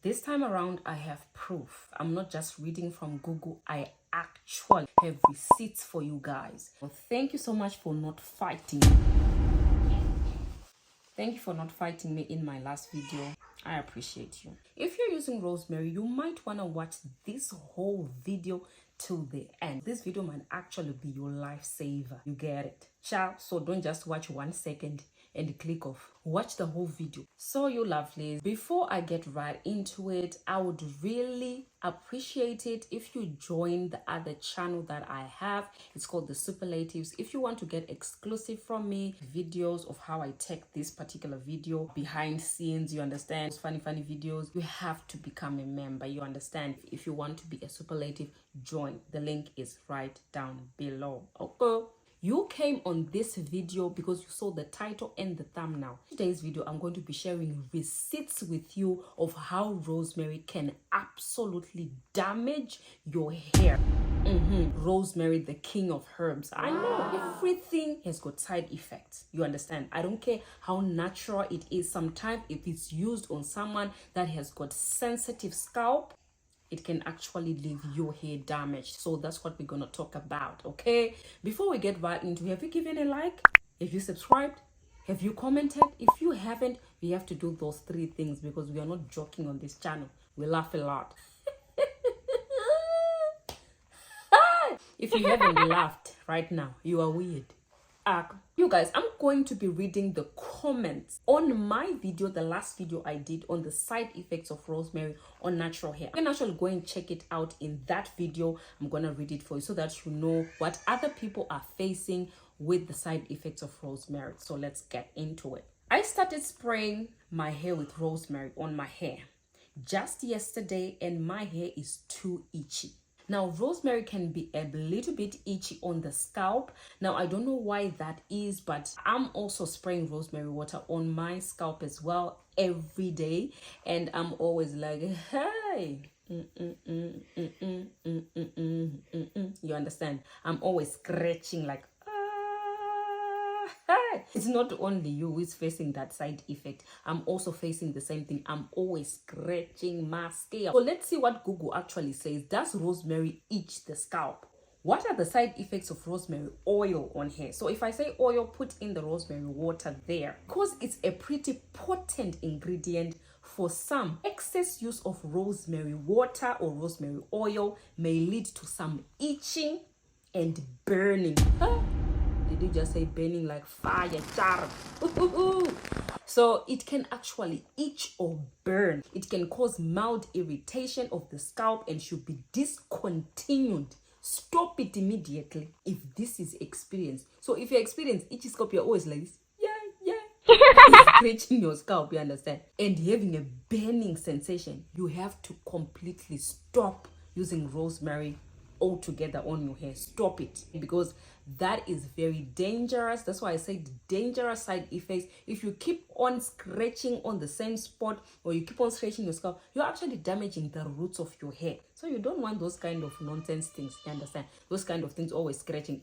This time around, I have proof. I'm not just reading from Google. I actually have receipts for you guys. So thank you so much for not fighting me. Thank you for not fighting me in my last video. I appreciate you. If you're using Rosemary, you might want to watch this whole video till the end. This video might actually be your lifesaver. You get it? Ciao. So don't just watch 1 second and click off. Watch the whole video. So you lovelies, before I get right into it, I would really appreciate it if you join the other channel that I have. It's called the Superlatives. If you want to get exclusive from me videos of how I take this particular video, behind scenes, you understand, funny videos, you have to become a member. You understand? If you want to be a superlative, join. The link is right down below. Okay. You came on this video because you saw the title and the thumbnail. Today's video, I'm going to be sharing receipts with you of how rosemary can absolutely damage your hair. Rosemary, the king of herbs. I know everything has got side effects. You understand? I don't care how natural it is. Sometimes if it's used on someone that has got sensitive scalp, it can actually leave your hair damaged. So that's what we're gonna talk about, okay? Before we get right into it, have you given a like? Have you subscribed? Have you commented? If you haven't, we have to do those 3 things because we are not joking on this channel. We laugh a lot. If you haven't laughed right now, you are weird. You guys, I'm going to be reading the comments on my video, the last video I did on the side effects of rosemary on natural hair. You can actually go and check it out in that video. I'm gonna read it for you so that you know what other people are facing with the side effects of rosemary. So let's get into it. I started spraying my hair with rosemary on my hair just yesterday and my hair is too itchy. Now, rosemary can be a little bit itchy on the scalp. Now, I don't know why that is, but I'm also spraying rosemary water on my scalp as well every day. And I'm always like, hey, you understand? I'm always scratching like, it's not only you who is facing that side effect. I'm also facing the same thing. I'm always scratching my scalp. So let's see what Google actually says. Does rosemary itch the scalp? What are the side effects of rosemary oil on hair? So if I say oil, put in the rosemary water there. Because it's a pretty potent ingredient, for some, excess use of rosemary water or rosemary oil may lead to some itching and burning. Did you just say burning like fire? So it can actually itch or burn. It can cause mild irritation of the scalp and should be discontinued. Stop it immediately if this is experienced. So if you experience itchy scalp, you're always like this. Scratching your scalp, you understand, and having a burning sensation, you have to completely stop using rosemary altogether on your hair. Stop it, because that is very dangerous. That's why I say dangerous side effects. If you keep on scratching on the same spot or you keep on scratching your scalp, you're actually damaging the roots of your hair. So you don't want those kind of nonsense things, you understand? Those kind of things, always scratching.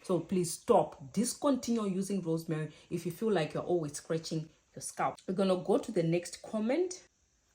So please stop. Discontinue using rosemary if you feel like you're always scratching your scalp. We're gonna go to the next comment.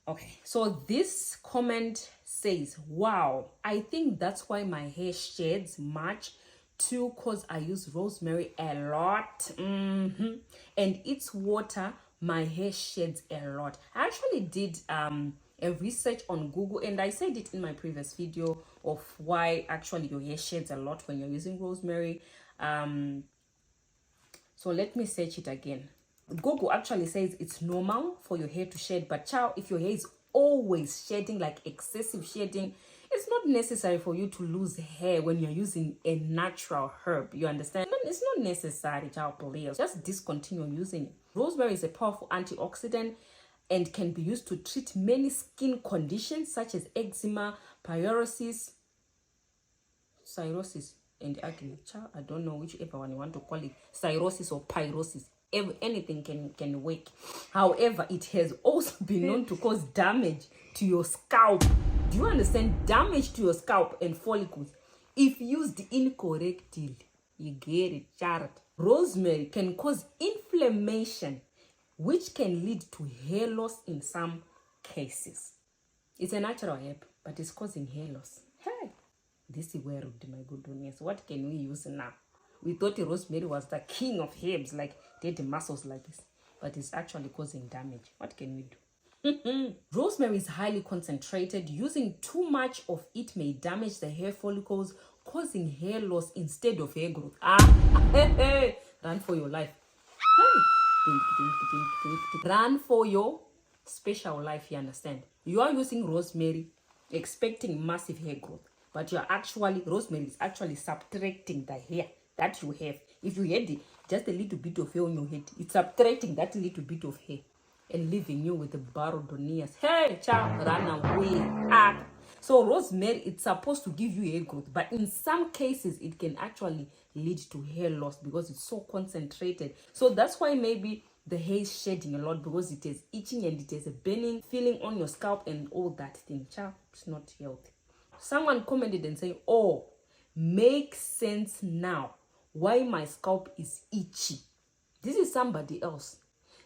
Okay, so this comment says, wow, I think that's why my hair sheds much too, because I use rosemary a lot. And its water, my hair sheds a lot. I actually did a research on Google, and I said it in my previous video of why actually your hair sheds a lot when you're using rosemary. So let me search it again. Google actually says it's normal for your hair to shed, but child, if your hair is always shedding, like excessive shedding, it's not necessary for you to lose hair when you're using a natural herb. You understand? It's not necessary, child, please. Just discontinue using it. Rosemary is a powerful antioxidant and can be used to treat many skin conditions such as eczema, psoriasis, and acne. Child, I don't know whichever one you want to call it, cirrhosis or pyrosis. Anything can work. However, it has also been known to cause damage to your scalp. Do you understand? Damage to your scalp and follicles if used incorrectly. You get it, child. Rosemary can cause inflammation, which can lead to hair loss in some cases. It's a natural herb, but it's causing hair loss. Hey, this is where my goodness. What can we use now? We thought rosemary was the king of herbs, like dead muscles like this, but it's actually causing damage. What can we do? Rosemary is highly concentrated. Using too much of it may damage the hair follicles, causing hair loss instead of hair growth. Run for your life. Run for your special life, you understand? You are using rosemary expecting massive hair growth, but rosemary is actually subtracting the hair that you have. If you had just a little bit of hair on your head, it's subtracting that little bit of hair and leaving you with the barodonias. Hey, child, run away up. So rosemary, it's supposed to give you hair growth, but in some cases it can actually lead to hair loss because it's so concentrated. So that's why maybe the hair is shedding a lot, because it is itching and it is a burning feeling on your scalp and all that thing. Child, it's not healthy. Someone commented and saying, oh, makes sense now why my scalp is itchy. This is somebody else.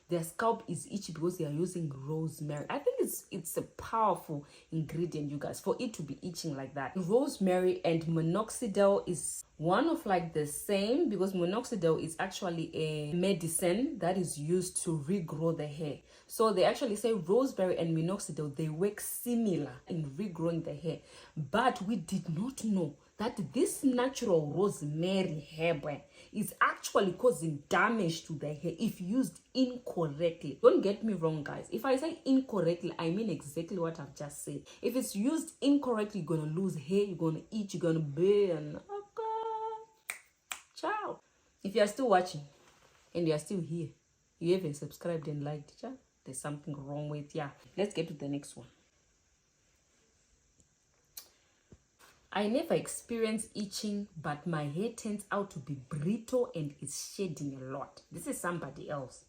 Their scalp is itchy because they are using rosemary. I think it's a powerful ingredient, you guys, for it to be itching like that. Rosemary and minoxidil is one of like the same, because minoxidil is actually a medicine that is used to regrow the hair. So they actually say rosemary and minoxidil, they work similar in regrowing the hair. But we did not know that this natural rosemary herb is actually causing damage to the hair if used incorrectly. Don't get me wrong, guys. If I say incorrectly, I mean exactly what I've just said. If it's used incorrectly, you're gonna lose hair, you're gonna itch, you're gonna burn. Okay. Ciao. If you're still watching and you're still here, you haven't subscribed and liked, ciao, there's something wrong with ya. Let's get to the next one. I never experience itching, but my hair turns out to be brittle and is shedding a lot. This is somebody else.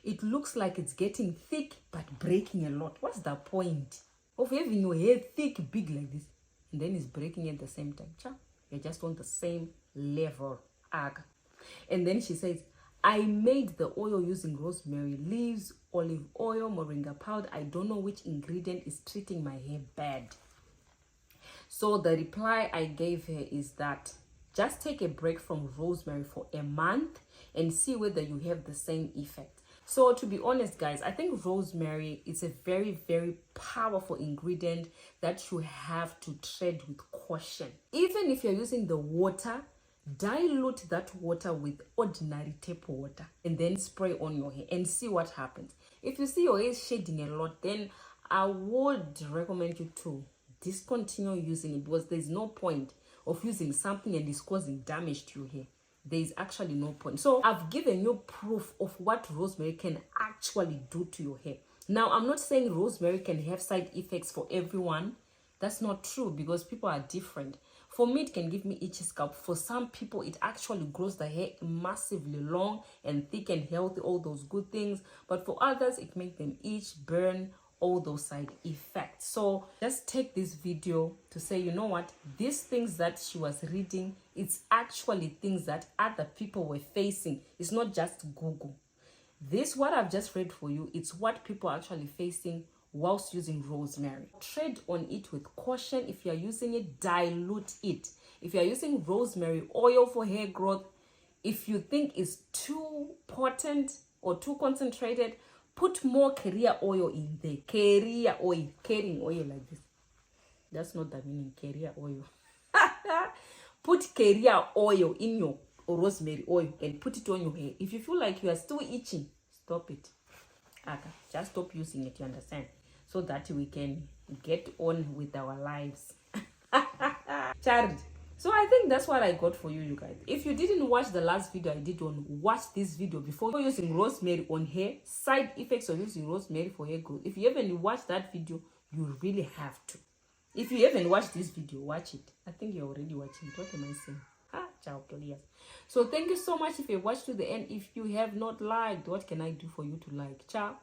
It looks like it's getting thick, but breaking a lot. What's the point of having your hair thick, big like this, and then it's breaking at the same time? You're just on the same level. And then she says, I made the oil using rosemary leaves, olive oil, moringa powder. I don't know which ingredient is treating my hair bad. So the reply I gave her is that just take a break from rosemary for a month and see whether you have the same effect. So to be honest, guys, I think rosemary is a very, very powerful ingredient that you have to tread with caution. Even if you're using the water, dilute that water with ordinary tap water and then spray on your hair and see what happens. If you see your hair shedding a lot, then I would recommend you to discontinue using it, because there's no point of using something and it's causing damage to your hair. There is actually no point. So I've given you proof of what rosemary can actually do to your hair. Now, I'm not saying rosemary can have side effects for everyone. That's not true, because people are different. For me, it can give me itchy scalp. For some people, it actually grows the hair massively long and thick and healthy, all those good things. But for others, it makes them itch, burn, all those side effects. So just take this video to say, you know what, these things that she was reading, it's actually things that other people were facing. It's not just Google. This, what I've just read for you, it's what people are actually facing whilst using rosemary. Tread on it with caution. If you're using it, dilute it. If you're using rosemary oil for hair growth, if you think it's too potent or too concentrated, put more carrier oil in there. Carrier oil. Carrying oil like this. That's not the meaning. Carrier oil. Put carrier oil in your rosemary oil and put it on your hair. If you feel like you are still itching, stop it. Okay. Just stop using it, you understand? So that we can get on with our lives. Child. So I think that's what I got for you, you guys. If you didn't watch the last video I did on watch this video before using rosemary on hair, side effects of using rosemary for hair growth. If you haven't watched that video, you really have to. If you haven't watched this video, watch it. I think you're already watching it. What am I saying? Ciao, please. So thank you so much if you watched to the end. If you have not liked, what can I do for you to like? Ciao.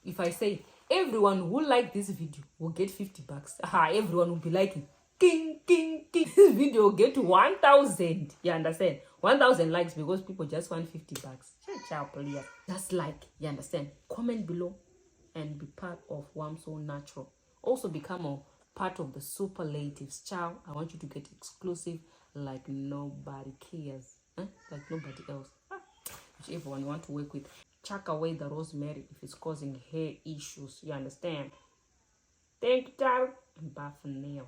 If I say everyone who liked this video will get $50, everyone will be liking. King. This video will get to 1,000. You understand? 1,000 likes because people just want $50. Ciao, please. Just like, you understand? Comment below and be part of One So Natural. Also become a part of the superlatives. Ciao. I want you to get exclusive like nobody cares. Like nobody else. Whichever one you want to work with. Chuck away the rosemary if it's causing hair issues. You understand? Thank you, child. And bye for now.